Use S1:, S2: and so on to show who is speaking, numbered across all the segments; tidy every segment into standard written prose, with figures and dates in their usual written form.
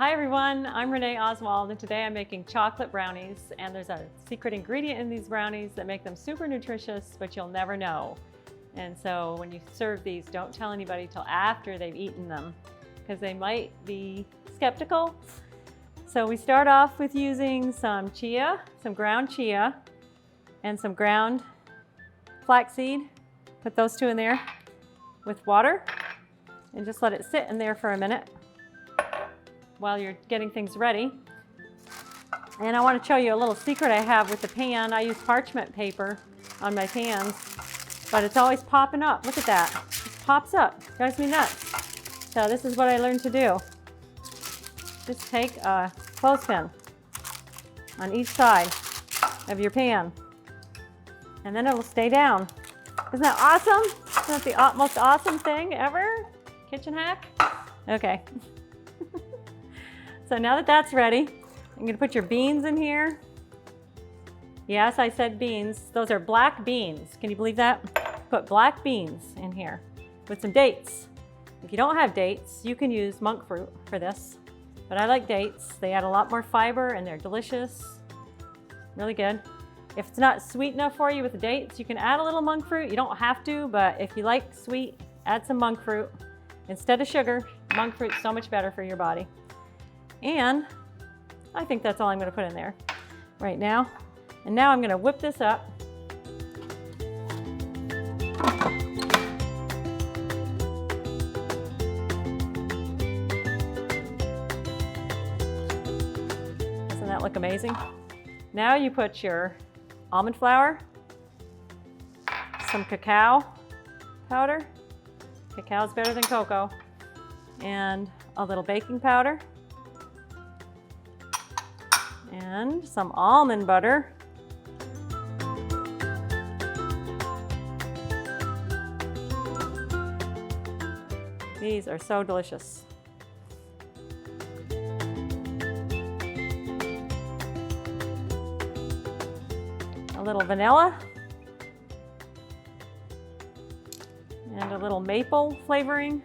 S1: Hi everyone, I'm Renee Oswald and today I'm making chocolate brownies, and there's a secret ingredient in these brownies that make them super nutritious, but you'll never know. And so when you serve these, don't tell anybody till after they've eaten them because they might be skeptical. So we start off with using some chia, some ground chia, and some ground flaxseed. Put those two in there with water and just let it sit in there for a minute while you're getting things ready. And I want to show you a little secret I have with the pan. I use parchment paper on my pans, but it's always popping up. Look at that. It pops up. Drives me nuts. So this is what I learned to do. Just take a clothespin on each side of your pan, and then it'll stay down. Isn't that awesome? Isn't that the most awesome thing ever? Kitchen hack? Okay. So now that that's ready, I'm gonna put your beans in here. Yes, I said beans. Those are black beans. Can you believe that? Put black beans in here with some dates. If you don't have dates, you can use monk fruit for this, but I like dates. They add a lot more fiber and they're delicious, really good. If it's not sweet enough for you with the dates, you can add a little monk fruit. You don't have to, but if you like sweet, add some monk fruit. Instead of sugar, monk fruit's so much better for your body. And I think that's all I'm going to put in there right now. And now I'm going to whip this up. Doesn't that look amazing? Now you put your almond flour, some cacao powder. Cacao is better than cocoa. And a little baking powder. And some almond butter. These are so delicious. A little vanilla. And a little maple flavoring.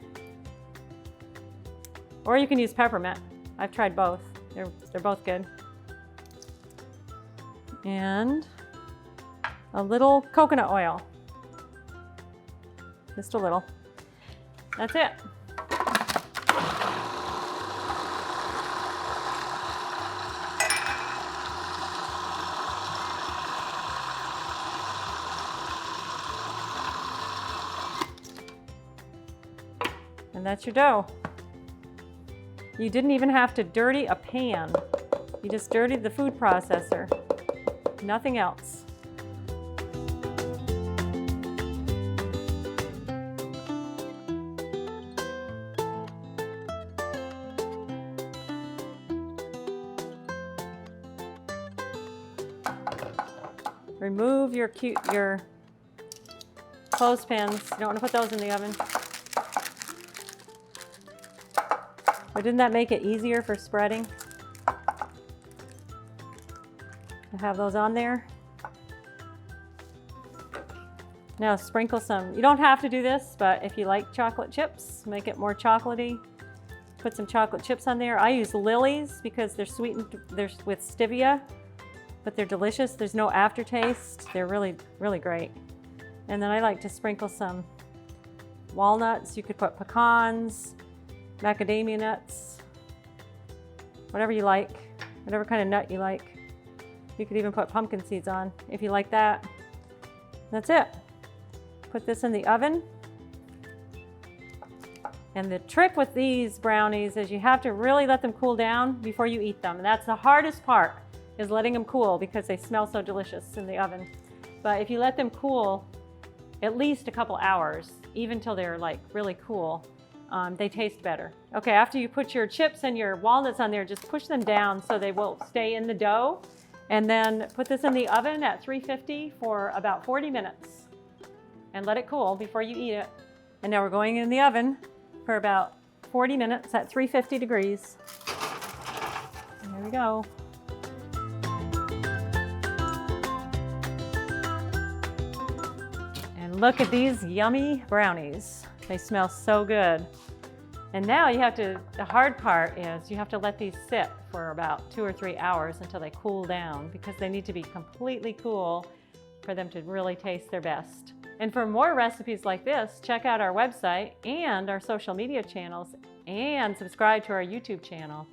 S1: Or you can use peppermint. I've tried both. They're both good. And a little coconut oil. Just a little. That's it. And that's your dough. You didn't even have to dirty a pan. You just dirtied the food processor. Nothing else. Remove your clothespins. You don't want to put those in the oven. But didn't that make it easier for spreading? To have those on there. Now sprinkle some, you don't have to do this, but if you like chocolate chips, make it more chocolatey. Put some chocolate chips on there. I use Lily's because they're sweetened, they're with stevia, but they're delicious. There's no aftertaste. They're really, really great. And then I like to sprinkle some walnuts. You could put pecans, macadamia nuts, whatever you like, whatever kind of nut you like. You could even put pumpkin seeds on if you like that. That's it. Put this in the oven. And the trick with these brownies is you have to really let them cool down before you eat them. And that's the hardest part, is letting them cool because they smell so delicious in the oven. But if you let them cool at least a couple hours, even till they're like really cool, they taste better. Okay, after you put your chips and your walnuts on there, just push them down so they will stay in the dough. And then put this in the oven at 350 for about 40 minutes and let it cool before you eat it. And now we're going in the oven for about 40 minutes at 350 degrees. And there we go. And look at these yummy brownies. They smell so good. And now the hard part is you have to let these sit for about 2 or 3 hours until they cool down, because they need to be completely cool for them to really taste their best. And for more recipes like this, check out our website and our social media channels, and subscribe to our YouTube channel.